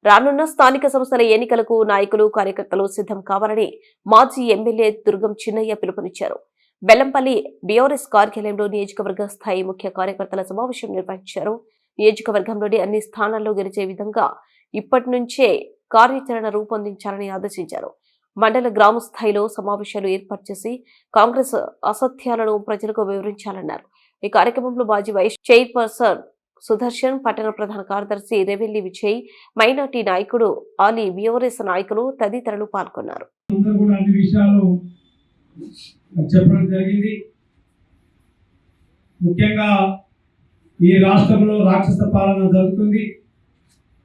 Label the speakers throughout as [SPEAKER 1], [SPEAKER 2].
[SPEAKER 1] రానున్న స్థానిక సంస్థల ఎన్నికలకు నాయకులు కార్యకర్తలు సిద్ధం కావాలని మాజీ ఎమ్మెల్యే దుర్గం చిన్నయ్య పిలుపునిచ్చారు. బెల్లంపల్లి బీఆర్ఎస్ కార్యాలయంలో నియోజకవర్గ స్థాయి ముఖ్య కార్యకర్తల సమావేశం నిర్వహించారు. నియోజకవర్గంలోని అన్ని స్థానాల్లో గెలిచే విధంగా ఇప్పటి నుంచే కార్యాచరణ రూపొందించాలని ఆదేశించారు. మండల గ్రామ స్థాయిలో సమావేశాలు ఏర్పాటు చేసి కాంగ్రెస్ అసత్యాలను ప్రజలకు వివరించాలన్నారు. ఈ కార్యక్రమంలో మాజీ వైస్ చైర్పర్సన్ సుదర్శన్, పట్టణ ప్రధాన కార్యదర్శి రెవెల్లి విజయ్, మైనార్టీ నాయకుడు ఆలీ, బీఆర్ఎస్ నాయకులు తదితరులు పాల్గొన్నారు.
[SPEAKER 2] చెప్పడం జరిగింది. ముఖ్యంగా ఈ రాష్ట్రంలో రాక్షస పాలన జరుగుతుంది.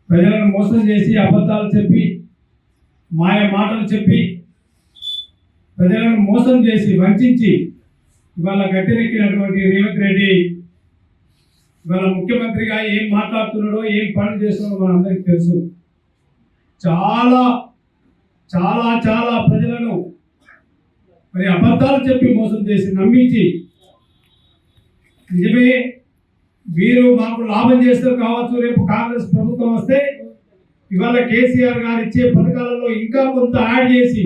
[SPEAKER 2] ప్రజలను మోసం చేసి అబద్ధాలు చెప్పి మాయ మాటలు చెప్పి ప్రజలను మోసం చేసి వంచి ఇవాళ గట్టెనెక్కినటువంటి రేవంత్ రెడ్డి ఇవాళ ముఖ్యమంత్రిగా ఏం మాట్లాడుతున్నాడో ఏం పనులు చేస్తున్నాడో మనందరికీ తెలుసు. చాలా చాలా చాలా ప్రజలను మరి అబద్ధాలు చెప్పి మోసం చేసి నమ్మించి నిజమే వీరు మాకు లాభం చేస్తారు కావచ్చు, రేపు కాంగ్రెస్ ప్రభుత్వం వస్తే ఇవాళ కేసీఆర్ గారు ఇచ్చే పథకాలలో ఇంకా కొంత యాడ్ చేసి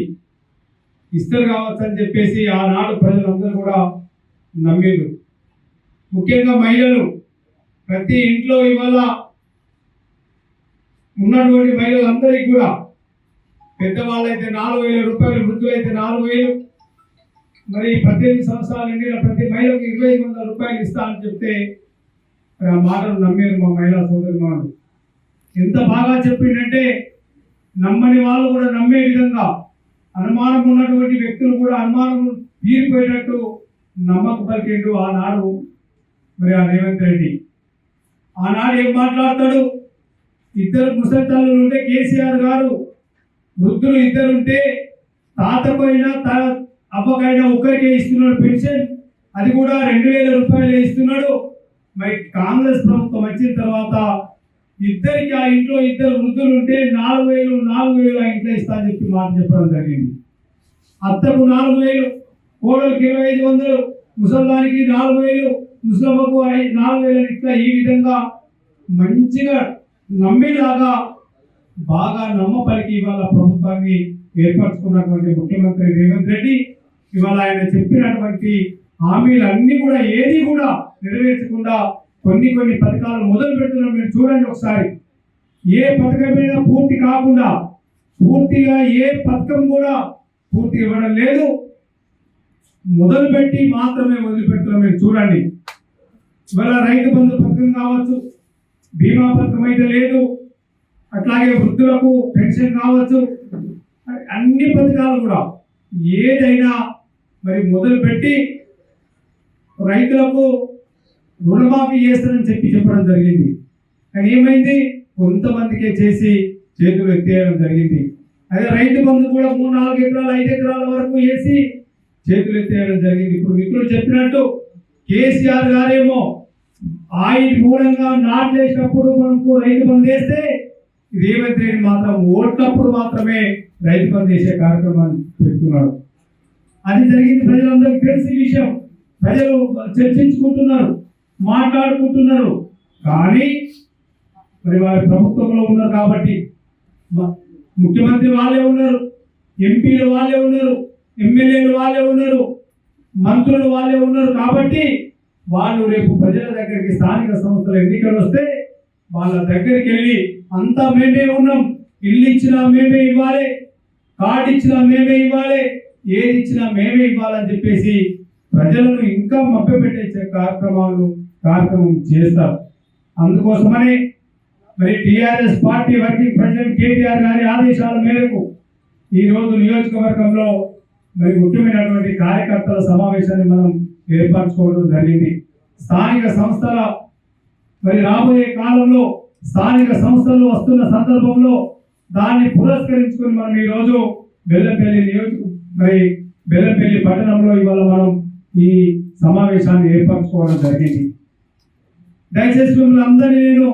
[SPEAKER 2] ఇస్తారు కావచ్చు అని చెప్పేసి ఆనాడు ప్రజలందరూ కూడా నమ్మిండ్రు. ముఖ్యంగా మహిళలు ప్రతి ఇంట్లో ఇవాళ ఉన్నటువంటి మహిళలందరికీ కూడా పెద్దవాళ్ళైతే 4,000 రూపాయలు, వృద్ధులైతే 4,000, మరి 18 సంవత్సరాలు నిండిన ప్రతి మహిళకు 2,500 రూపాయలు ఇస్తా అని చెప్తే ఆ మాటలు నమ్మారు మా మహిళా సోదరులు. ఎంత బాగా చెప్పిందంటే నమ్మని వాళ్ళు కూడా నమ్మే విధంగా, అనుమానం ఉన్నటువంటి వ్యక్తులు కూడా అనుమానం తీరిపోయేటట్టు నమ్మకం పలికిండు ఆనాడు మరి ఆ రేవంత్ రెడ్డి. ఆనాడు ఏం మాట్లాడతాడు? ఇద్దరు ముసలి తల్లులు ఉంటే కేసీఆర్ గారు, వృద్ధులు ఇద్దరుంటే తాతకైనా అవ్వకైనా ఒక్కరికే ఇస్తున్నాడు పెన్షన్, అది కూడా 2,000 రూపాయలు ఇస్తున్నాడు. మరి కాంగ్రెస్ ప్రభుత్వం వచ్చిన తర్వాత ఇద్దరికి ఆ ఇంట్లో ఇద్దరు వృద్ధులు ఉంటే 4,000 ఆ ఇంట్లో ఇస్తా అని చెప్పి మాట చెప్పడం జరిగింది. అత్తకు 4,000, కోడలికి 2,500, ముసల్దానికి 4,000, ముసలమ్మకు 4,000 ఇట్లా ఈ విధంగా మంచిగా నమ్మేలాగా బాగా నమ్మపలికి ఇవాళ ప్రభుత్వాన్ని ఏర్పరచుకున్నటువంటి ముఖ్యమంత్రి రేవంత్ రెడ్డి ఇవాళ ఆయన చెప్పినటువంటి హామీలన్నీ కూడా ఏది కూడా నెరవేర్చకుండా కొన్ని పథకాలు మొదలు పెడుతున్నాం. మీరు చూడండి ఒకసారి, ఏ పథకమైనా పూర్తి కాకుండా పూర్తిగా ఏ పథకం కూడా పూర్తి ఇవ్వడం లేదు. మొదలుపెట్టి మాత్రమే వదిలిపెడుతున్నాం. మీరు చూడండి, ఇవాళ రైతు బంధు పథకం కావచ్చు, బీమా పథకం అయితే లేదు, అట్లాగే వృద్ధులకు పెన్షన్ కావచ్చు, అన్ని పథకాలు కూడా ఏదైనా మరి మొదలుపెట్టి రైతులకు రుణమాఫీ చేస్తారని చెప్పడం జరిగింది. కానీ ఏమైంది? కొంతమందికే చేసి చేతులు ఎత్తేయడం జరిగింది. అదే రైతు బంధు కూడా 3, 4 ఎకరాలు, 5 ఎకరాల వరకు వేసి చేతులు ఎత్తేయడం జరిగింది. ఇప్పుడు మిత్రులు చెప్పినట్టు కేసీఆర్ గారేమో ఆయన మూలంగా నాట్లు వేసినప్పుడు మనకు రైతు బంధు వేస్తే, రేవంత్ రెడ్డి మాత్రం ఓట్లప్పుడు మాత్రమే రైతు బంధు వేసే కార్యక్రమాన్ని పెడుతున్నాడు. అది జరిగింది. ప్రజలందరికీ తెలిసిన విషయం. ప్రజలు చర్చించుకుంటున్నారు, మాట్లాడుకుంటున్నారు. కానీ మరి వారి ప్రభుత్వంలో ఉన్నారు కాబట్టి ముఖ్యమంత్రి వాళ్ళే ఉన్నారు, ఎంపీలు వాళ్ళే ఉన్నారు, ఎమ్మెల్యేలు వాళ్ళే ఉన్నారు, మంత్రులు వాళ్ళే ఉన్నారు. కాబట్టి వాళ్ళు రేపు ప్రజల దగ్గరికి స్థానిక సంస్థల ఎన్నికలు వస్తే వాళ్ళ దగ్గరికి వెళ్ళి అంతా మేమే ఉన్నాం, ఇల్లు ఇచ్చినా మేమే ఇవ్వాలి, కార్డు ఇచ్చినా మేమే ఇవ్వాలి, ఏది ఇచ్చినా మేమే ఇవ్వాలని చెప్పేసి ప్రజలను ఇంకా మభ్యపెట్టే కార్యక్రమం చేస్తారు. అందుకోసమని మరి TRS party working president KTR గారి ఆదేశాల మేరకు ఈరోజు నియోజకవర్గంలో మరి ముఖ్యమైనటువంటి కార్యకర్తల సమావేశాన్ని మనం ఏర్పరచుకోవడం జరిగింది. స్థానిక సంస్థల మరి రాబోయే కాలంలో స్థానిక సంస్థలు వస్తున్న సందర్భంలో దాన్ని పురస్కరించుకొని మనం ఈరోజు బెల్లంపల్లి పట్టణంలో ఇవాళ మనం ఈ సమావేశాన్ని ఏర్పరచుకోవడం జరిగింది. దయచేసి మిమ్మల్ని అందరినీ నేను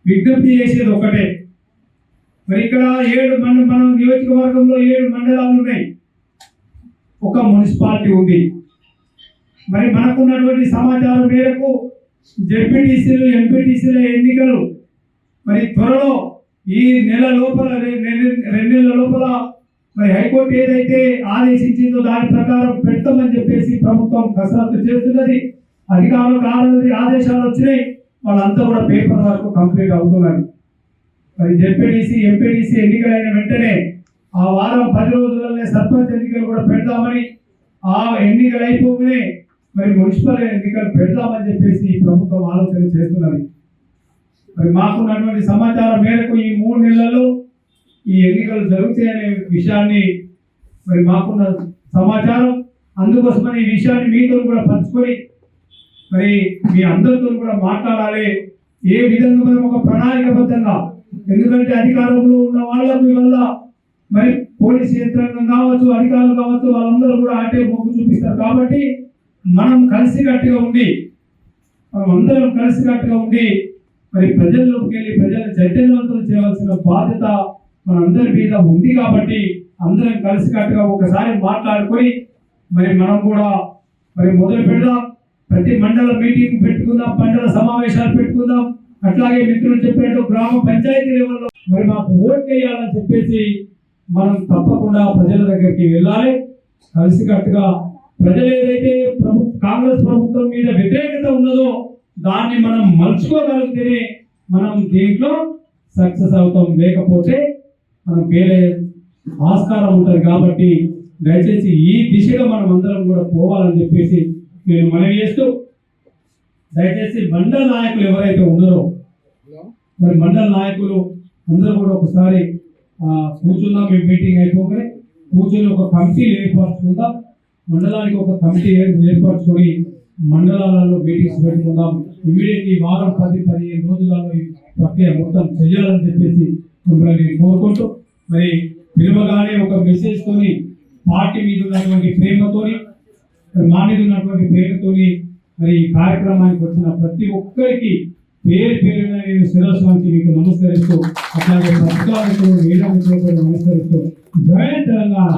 [SPEAKER 2] విజ్ఞప్తి చేసేది ఒకటే. మరి ఇక్కడ 7 మన నియోజకవర్గంలో 7 మండలాలు ఉన్నాయి, ఒక మున్సిపాలిటీ ఉంది. మరి మనకున్నటువంటి సమాచారం మేరకు జెడ్పీటీసీలు, ఎంపీటీసీల ఎన్నికలు మరి త్వరలో ఈ నెల లోపల 2 నెలల లోపల మరి హైకోర్టు ఏదైతే ఆదేశించిందో దాని ప్రకారం పెడతామని చెప్పేసి ప్రభుత్వం కసరత్తు చేస్తున్నది. అధికారులకు ఆదేశాలు వచ్చినాయి, వాళ్ళంతా కూడా పేపర్ వర్క్ కంప్లీట్ అవుతున్నారు. మరి జెడ్పీటీసీ ఎంపీటీసీ ఎన్నికలైన వెంటనే ఆ వారం 10 రోజులనే సర్పంచ్ ఎన్నికలు కూడా పెడదామని, ఆ ఎన్నికలు అయిపోగానే మరి మున్సిపల్ ఎన్నికలు పెడదామని చెప్పేసి ప్రభుత్వం ఆలోచన చేస్తున్నది. మరి మాకున్నటువంటి సమాచారం మేరకు ఈ 3 నెలల్లో ఈ ఎన్నికలు జరుగుతాయనే విషయాన్ని మరి మాకున్న సమాచారం. అందుకోసమని ఈ విషయాన్ని మీతో కూడా పంచుకొని మరి మీ అందరితో కూడా మాట్లాడాలి. ఏ విధంగా మనం ఒక ప్రణాళికబద్ధంగా, ఎందుకంటే అధికారంలో ఉన్న వాళ్ళకు వల్ల మరి పోలీస్ యంత్రాంగం కావచ్చు, అధికారులు కావచ్చు, వాళ్ళందరూ కూడా అంటే మొగ్గు చూపిస్తారు. కాబట్టి మనం కలిసికట్టుగా ఉండి, మనం అందరం కలిసికట్టుగా ఉండి మరి ప్రజల్లోకి వెళ్ళి ప్రజలను చైతన్యవంతులు చేయవలసిన బాధ్యత మనందరి మీద ఉంది. కాబట్టి అందరం కలిసికట్టుగా ఒకసారి మాట్లాడుకొని మరి మనం కూడా మరి మొదలు పెడదాం. ప్రతి మండల మీటింగ్ పెట్టుకుందాం, మండల సమావేశాలు పెట్టుకుందాం. అట్లాగే మిత్రులు చెప్పినట్టు గ్రామ పంచాయతీ లెవెల్లో మరి మాకు ఓట్ వేయాలని చెప్పేసి మనం తప్పకుండా ప్రజల దగ్గరికి వెళ్ళాలి. కలిసికట్టుగా ప్రజలు ఏదైతే కాంగ్రెస్ ప్రభుత్వం మీద వ్యతిరేకత ఉన్నదో దాన్ని మనం మలుచుకోగలిగితేనే మనం దీంట్లో సక్సెస్ అవుతాం. లేకపోతే మనం వేరే ఆస్కారం ఉంటుంది. కాబట్టి దయచేసి ఈ దిశగా మనం అందరం కూడా పోవాలని చెప్పేసి నేను మనవి చేస్తూ, దయచేసి మండల నాయకులు ఎవరైతే ఉన్నారో మరి మండల నాయకులు అందరూ కూడా ఒకసారి కూర్చుందాం. మీ మీటింగ్ అయిపోగానే కూర్చొని ఒక కమిటీ ఏర్పరచుకుందాం. మండలానికి ఒక కమిటీ ఏర్పరచుకొని మండలాలలో మీటింగ్స్ పెట్టుకుందాం. ఇమీడియట్ ఈ వారం 10-15 రోజులలో ఈ ప్రక్రియ మొత్తం చేయాలని చెప్పేసి మిమ్మల్ని కోరుకుంటూ, మరి పిలువగానే ఒక మెసేజ్ తోని పార్టీ మీద ఉన్నటువంటి ప్రేమతోని, మా మీద ఉన్నటువంటి ప్రేమతోని మరి ఈ కార్యక్రమానికి వచ్చిన ప్రతి ఒక్కరికి పేరు పేరున నేను శిరస్సు వంచి మీకు నమస్కరిస్తూ, అట్లాగే పత్రికా మిత్రులు, మీడియా మిత్రులకు నమస్కరిస్తూ, జై తెలంగాణ.